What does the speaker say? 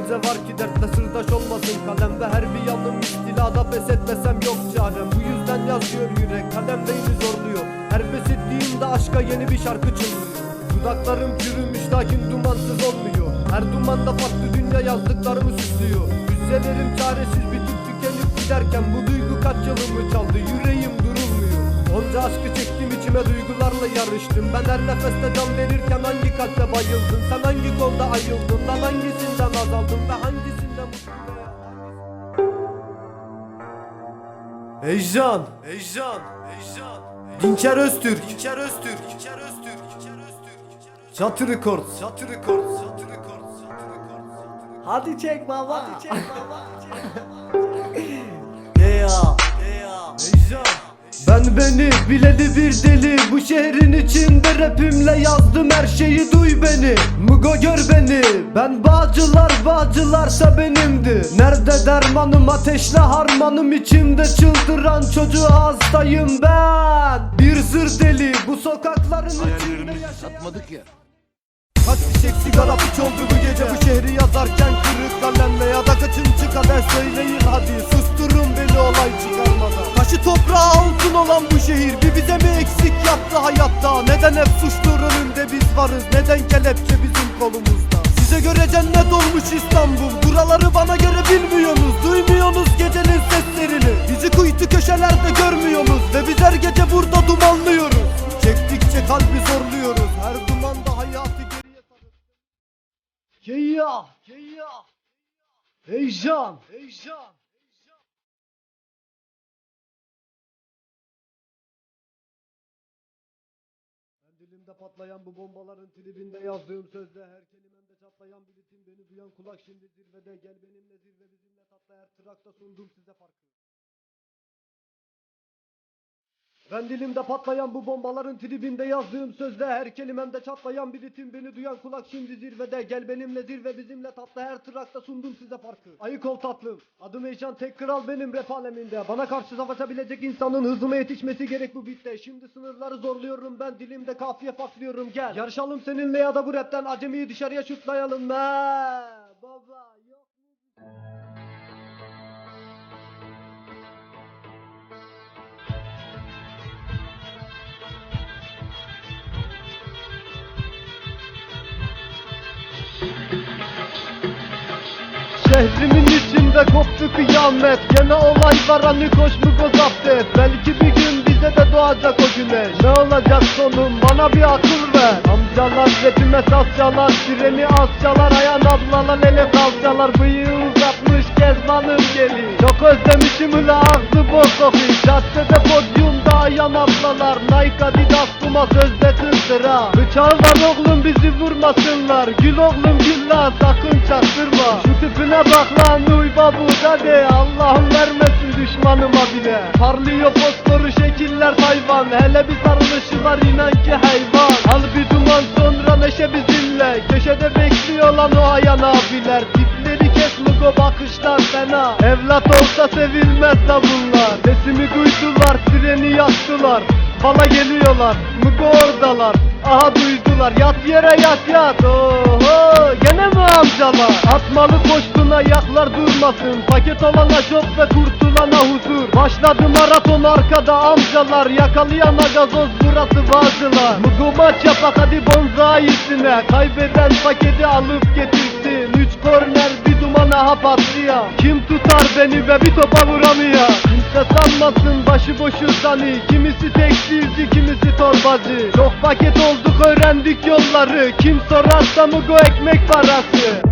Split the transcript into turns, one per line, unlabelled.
gece var ki dertle sırdaş olmasın kalem. Ve her bir yanım istilada, pes etmesem yok çarem. Bu yüzden yazıyor yürek, kalem beyni zorluyor. Her pes ettiğimde aşka yeni bir şarkı çınlıyor. Dudaklarım çürümüş lakin dumansız olmuyor. Her dumanda farklı dünya yazdıklarımı süslüyor. Hüzünlerim çaresiz bitip tükenip giderken bu duygu kaç yılımı çaldı, yüreğim durulmuyor. Onca aşkı çektim içime, duygularla yarıştım. Ben her nefeste can verirken hangi kalpte bayıldın? Sen hangi kolda ayıldın? Lan hangisinden azaldın ve hangisinden mutlu? Heyecan, heyecan, heyecan. Dinçer Öztürk, Dinçer Öztürk, Dinçer Öztürk, Dinçer Öztürk. Çatı Records, Çatı Records, Çatı Records, Çatı Records.
Hadi çek baba. Hadi çek baba.
Heyecan. Ben beni bileli bir deli, bu şehrin içinde rapimle yazdım her şeyi, duy beni. Mugo gör beni, ben bağcılarsa benimdi. Nerede dermanım, ateşle harmanım, içimde çıldıran çocuğa hastayım ben. Bir zır deli, bu sokakların içinde
satmadık ya.
Kaç fişek sigara piç oldu bu gece, bu şehri yazarken kırık kalemle. Ya da kaçıncı kader söyleyin hadi, susturun beni olay çıkarmadan. Taşı toprağı altın olan bu şehir bir bize mi eksik yaptı hayatta? Neden hep suçlular önünde biz varız, neden kelepçe bizim kolumuzda? Size göre cennet olmuş İstanbul, buraları bana göre bilmiyorsunuz. Duymuyorsunuz gecenin seslerini, bizi kuytu köşelerde görmüyorsunuz. Ve biz her gece burada dumanlıyoruz, çektikçe kalbi zorluyoruz. Her dumanda hayatı geriye sarıyor. Heyecan. Ben dilimde patlayan bu bombaların tribinde yazdığım sözle, her kelimemde çatlayan bir ritim, beni duyan kulak şimdi zirvede. Gel benimle zirve bizimle tatlı, her trakta sundum size farkı. Ben dilimde patlayan bu bombaların tribinde yazdığım sözle, her kelimemde çatlayan bir ritim, beni duyan kulak şimdi zirvede. Gel benimle zirve bizimle tatlı, her trakta sundum size farkı. Ayık ol tatlım, adım Heyecan, tek kral benim rap aleminde. Bana karşı savaşabilecek insanın hızıma yetişmesi gerek bu bitte. Şimdi sınırları zorluyorum ben, dilimde kafiye patlıyorum, gel. Yarışalım seninle ya da bu rapten acemiyi dışarıya şutlayalım. Baba yok mu? Şehrimin içinde koptu kıyamet, gene olay var hani koş mu zapt et. Belki bir gün bize de doğacak o güneş, ne olacak sonum bana bir akıl ver. Amcalar rapime saz çalar, freni az çalar, ayan ablalar ele kalçalar, bıyığı uzatmış Kezban'ım geli. Çok özlemişim ula ağzı boz kokuyor, caddede podyumda ayan ablalar, Nike Adidas kuma sözde sıra. Bıçağı var oğlum bizi vurmasınlar, gül oğlum gül lan sakın çaktırma. Şu tipine bak lan uy babu hadi, Allah'ım vermesin düşmanıma bile. Parlıyor fosforu şekiller hayvan, hele bir sarılışı var inan ki hayvan. Al bir duman sonra neşe bizimle, köşede bekliyor lan o ayan abiler. Tipleri kes mugo bakışlar fena, evlat olsa sevilmez da bunlar. Sesimi duydular, freni yaktılar, bana geliyorlar, mugo oradalar. Aha duydular, yat yere yat. Oho gene mi amcalar? Atmalı koştuna yaklar durmasın, paket olana job ve kurtulana huzur. Başladı maraton arkada amcalar, yakalayana gazoz burası Bağcılar. Mugu maç yapak hadi bonzayisine, kaybeden paketi alıp getirsin. 3 korner bir dumana hap attı ya, kim tutar beni ve bir topa vuramıyor. Kimse sanmasın başıboşu sani, kimisi tekstilci kimisi torbacı. Çok paket olduk öğrendik yolları, kim sorarsa mugo ekmek parası.